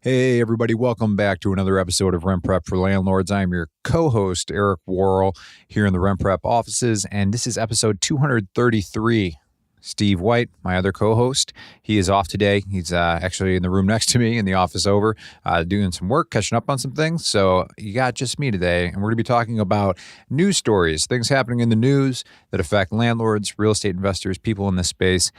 Hey, everybody. Welcome back to another episode of Rent Prep for Landlords. I'm your co-host, Eric Worrell, here in the Rent Prep offices, and this is episode 233. Steve White, my other co-host, he is off today. He's actually in the room next to me in the office over, doing some work, catching up on some things. So you got just me today, and we're going to be talking about news stories, things happening in the news that affect landlords, real estate investors, people in this space.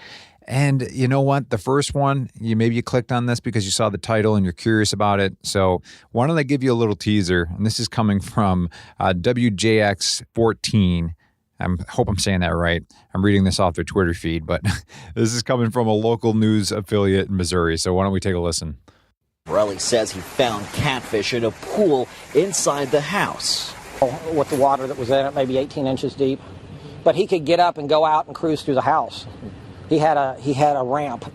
And you know what? The first one, maybe you clicked on this because you saw the title and you're curious about it. So why don't I give you a little teaser? And this is coming from WJX14. I hope I'm saying that right. I'm reading this off their Twitter feed, but this is coming from a local news affiliate in Missouri. So why don't we take a listen? Borelli says he found catfish in a pool inside the house. With the water that was in it, maybe 18 inches deep. But he could get up and go out and cruise through the house. He had a ramp.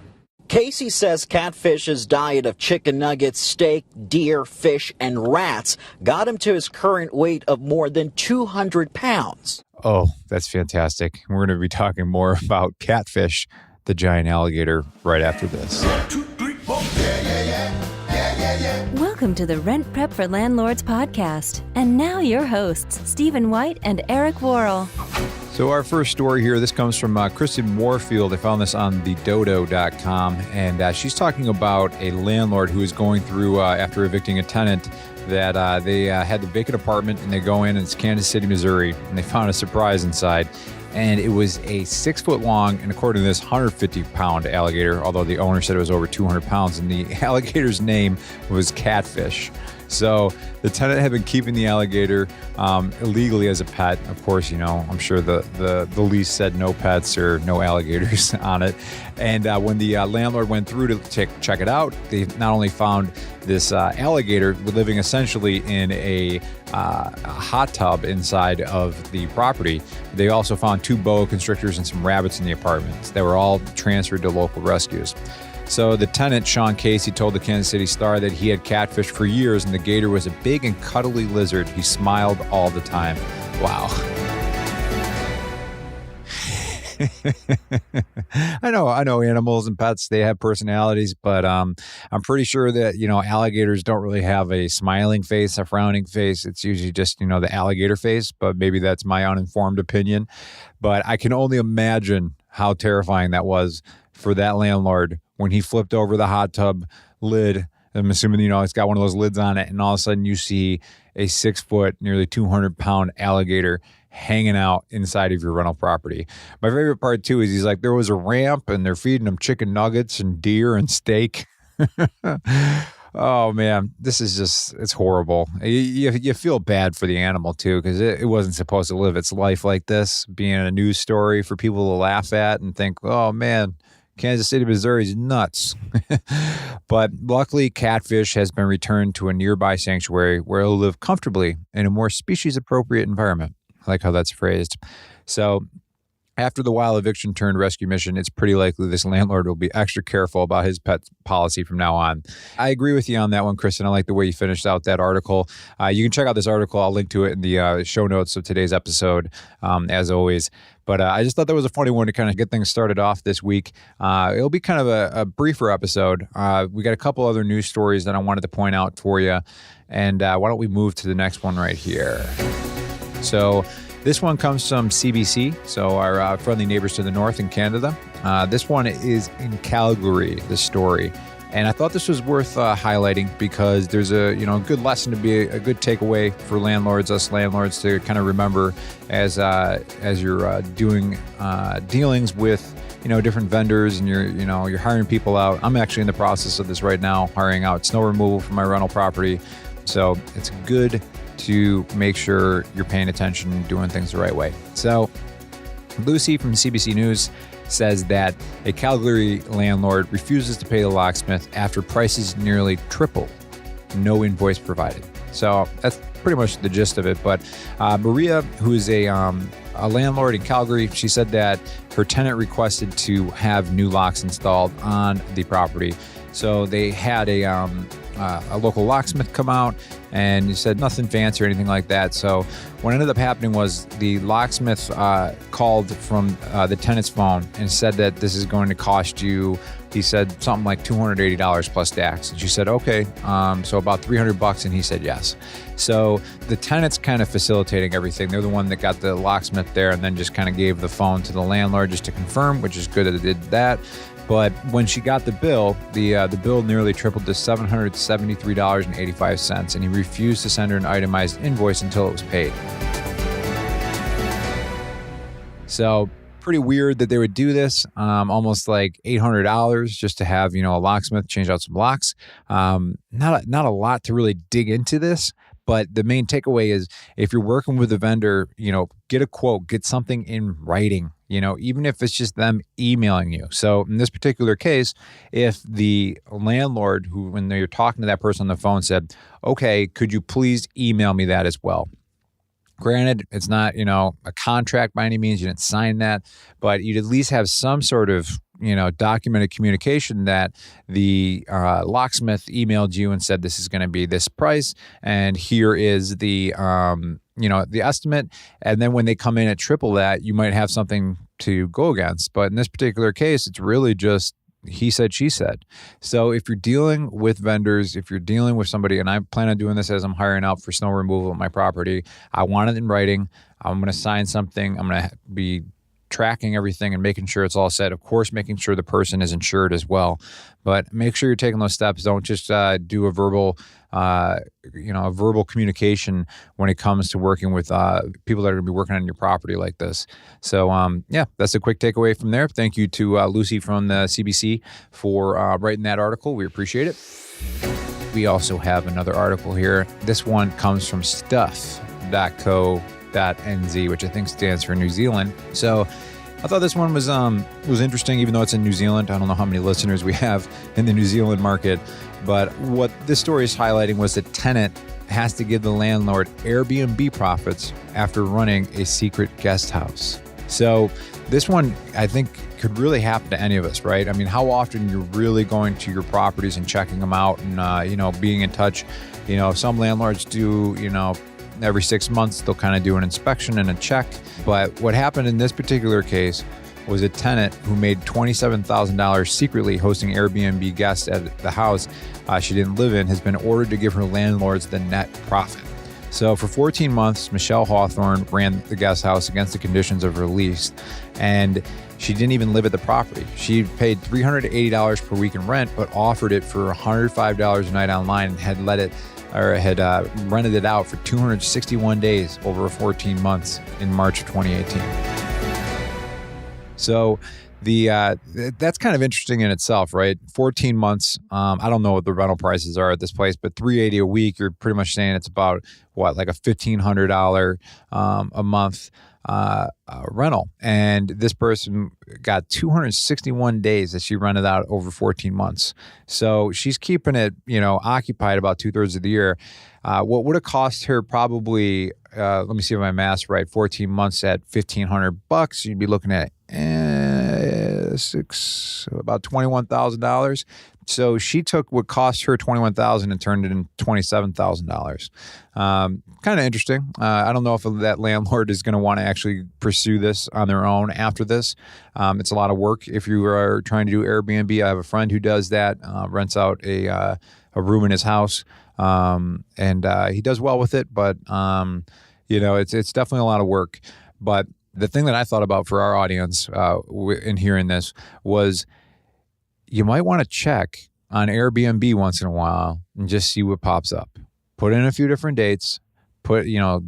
Casey says Catfish's diet of chicken nuggets, steak, deer, fish, and rats got him to his current weight of more than 200 pounds. Oh, that's fantastic. We're going to be talking more about Catfish, the giant alligator, right after this. Welcome to the Rent Prep for Landlords podcast. And now your hosts, Stephen White and Eric Worrell. So our first story here, this comes from Kristen Warfield. I found this on thedodo.com, and she's talking about a landlord who is going through, after evicting a tenant, that they had the vacant apartment, and they go in, and it's Kansas City, Missouri, and they found a surprise inside. And it was a 6-foot long, and according to this, 150-pound alligator, although the owner said it was over 200 pounds, and the alligator's name was Catfish. So the tenant had been keeping the alligator illegally as a pet. Of course, you know, I'm sure the lease said no pets or no alligators on it. And when the landlord went through to check it out, they not only found this alligator living essentially in a hot tub inside of the property, they also found 2 boa constrictors and some rabbits in the apartments. They were all transferred to local rescues. So the tenant, Sean Casey, told the Kansas City Star that he had catfish for years and the gator was a big and cuddly lizard. He smiled all the time. Wow. I know animals and pets, they have personalities, but I'm pretty sure that, you know, alligators don't really have a smiling face, a frowning face. It's usually just, you know, the alligator face, but maybe that's my uninformed opinion. But I can only imagine how terrifying that was for that landlord when he flipped over the hot tub lid. I'm assuming, you know, it's got one of those lids on it, and all of a sudden you see a 6-foot, nearly 200-pound alligator hanging out inside of your rental property. My favorite part, too, is he's like, there was a ramp, and they're feeding them chicken nuggets and deer and steak. Oh, man, this is just, it's horrible. You feel bad for the animal, too, because it wasn't supposed to live its life like this, being a news story for people to laugh at and think, oh, man, Kansas City, Missouri is nuts. But luckily, Catfish has been returned to a nearby sanctuary where he'll live comfortably in a more species-appropriate environment. I like how that's phrased. So after the wild eviction turned rescue mission, it's pretty likely this landlord will be extra careful about his pet policy from now on. I agree with you on that one, Kristen. I like the way you finished out that article. You can check out this article. I'll link to it in the show notes of today's episode, as always. But I just thought that was a funny one to kind of get things started off this week. It'll be kind of a briefer episode. We got a couple other news stories that I wanted to point out for you. And why don't we move to the next one right here? So this one comes from CBC, so our friendly neighbors to the north in Canada. This one is in Calgary, this story. And I thought this was worth highlighting because there's a good lesson to be a good takeaway for landlords, us landlords, to kind of remember as you're doing dealings with different vendors and you're hiring people out. I'm actually in the process of this right now, hiring out snow removal for my rental property. So it's good to make sure you're paying attention and doing things the right way. So Lucy from CBC News says that a Calgary landlord refuses to pay the locksmith after prices nearly triple. No invoice provided. So that's pretty much the gist of it. But Maria, who is a landlord in Calgary, she said that her tenant requested to have new locks installed on the property. So they had a local locksmith come out, and he said nothing fancy or anything like that. So what ended up happening was the locksmith called from the tenant's phone and said that this is going to cost you He said something like $280 plus tax. And she said, okay, so about $300. And he said, yes. So the tenant's kind of facilitating everything. They're the one that got the locksmith there and then just kind of gave the phone to the landlord just to confirm, which is good that they did that. But when she got the bill, the bill nearly tripled to $773.85, and he refused to send her an itemized invoice until it was paid. So pretty weird that they would do this, almost like $800 just to have, a locksmith change out some locks. Not a lot to really dig into this. But the main takeaway is if you're working with a vendor, get a quote, get something in writing, even if it's just them emailing you. So in this particular case, if the landlord who, when they're talking to that person on the phone said, okay, could you please email me that as well? Granted, it's not, a contract by any means. You didn't sign that, but you'd at least have some sort of, documented communication that the locksmith emailed you and said, this is going to be this price. And here is the, the estimate. And then when they come in at triple that, you might have something to go against. But in this particular case, it's really just he said, she said. So if you're dealing with vendors, if you're dealing with somebody, and I plan on doing this as I'm hiring out for snow removal at my property, I want it in writing. I'm going to sign something. I'm going to be tracking everything and making sure it's all set. Of course, making sure the person is insured as well. But make sure you're taking those steps. Don't just do a verbal communication when it comes to working with people that are going to be working on your property like this. So, that's a quick takeaway from there. Thank you to Lucy from the CBC for writing that article. We appreciate it. We also have another article here. This one comes from stuff.co.nz, which I think stands for New Zealand. So I thought this one was interesting, even though it's in New Zealand. I don't know how many listeners we have in the New Zealand market, but what this story is highlighting was the tenant has to give the landlord Airbnb profits after running a secret guest house. So this one, I think, could really happen to any of us, right? I mean, how often you're really going to your properties and checking them out and, being in touch. Some landlords do, every 6 months, they'll kind of do an inspection and a check. But what happened in this particular case was a tenant who made $27,000 secretly hosting Airbnb guests at the house she didn't live in has been ordered to give her landlords the net profit. So for 14 months, Michelle Hawthorne ran the guest house against the conditions of her lease, and she didn't even live at the property. She paid $380 per week in rent, but offered it for $105 a night online and had rented it out for 261 days over 14 months in March of 2018. So that's kind of interesting in itself, right? 14 months. I don't know what the rental prices are at this place, but $380 a week, you're pretty much saying it's about like a $1,500 a month rental. And this person got 261 days that she rented out over 14 months. So she's keeping it, occupied about 2/3 of the year. What would have cost her probably, let me see if my math's right, 14 months at $1,500, you'd be looking at about $21,000. So she took what cost her $21,000 and turned it into $27,000. Kind of interesting. I don't know if that landlord is going to want to actually pursue this on their own after this. It's a lot of work if you are trying to do Airbnb. I have a friend who does that, rents out a room in his house, and he does well with it. But it's definitely a lot of work. But the thing that I thought about for our audience in hearing this was you might want to check on Airbnb once in a while and just see what pops up. Put in a few different dates,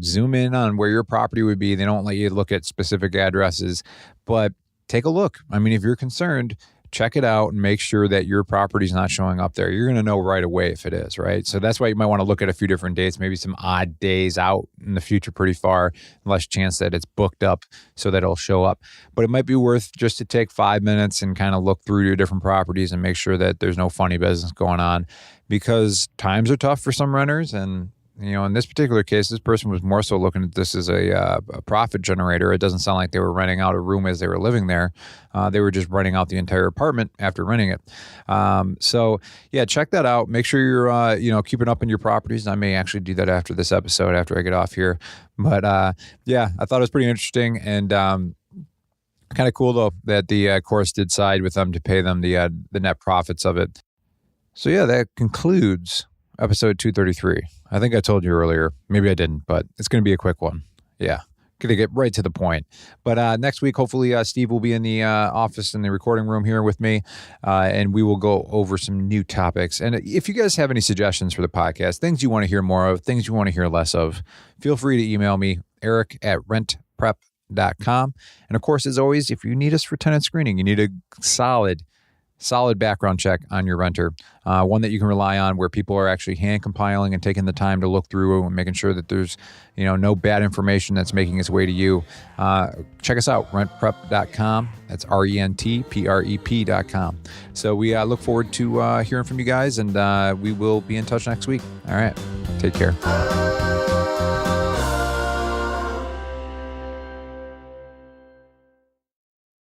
zoom in on where your property would be. They don't let you look at specific addresses, but take a look. I mean, if you're concerned, check it out and make sure that your property's not showing up there. You're going to know right away if it is, right? So that's why you might want to look at a few different dates, maybe some odd days out in the future pretty far, less chance that it's booked up so that it'll show up. But it might be worth just to take 5 minutes and kind of look through your different properties and make sure that there's no funny business going on, because times are tough for some renters. And in this particular case, this person was more so looking at this as a profit generator. It doesn't sound like they were renting out a room as they were living there. They were just renting out the entire apartment after renting it. So check that out. Make sure you're, keeping up on your properties. I may actually do that after this episode, after I get off here. But I thought it was pretty interesting. And Kind of cool, though, that the course did side with them to pay them the net profits of it. So, yeah, that concludes episode 233. I think I told you earlier. Maybe I didn't, but it's going to be a quick one. Yeah, going to get right to the point. But next week, hopefully, Steve will be in the office in the recording room here with me, and we will go over some new topics. And if you guys have any suggestions for the podcast, things you want to hear more of, things you want to hear less of, feel free to email me, eric@rentprep.com. And of course, as always, if you need us for tenant screening, you need a solid background check on your renter, one that you can rely on, where people are actually hand compiling and taking the time to look through and making sure that there's no bad information that's making its way to you. Check us out, rentprep.com. That's rentprep.com. So we look forward to hearing from you guys, and we will be in touch next week. All right, take care.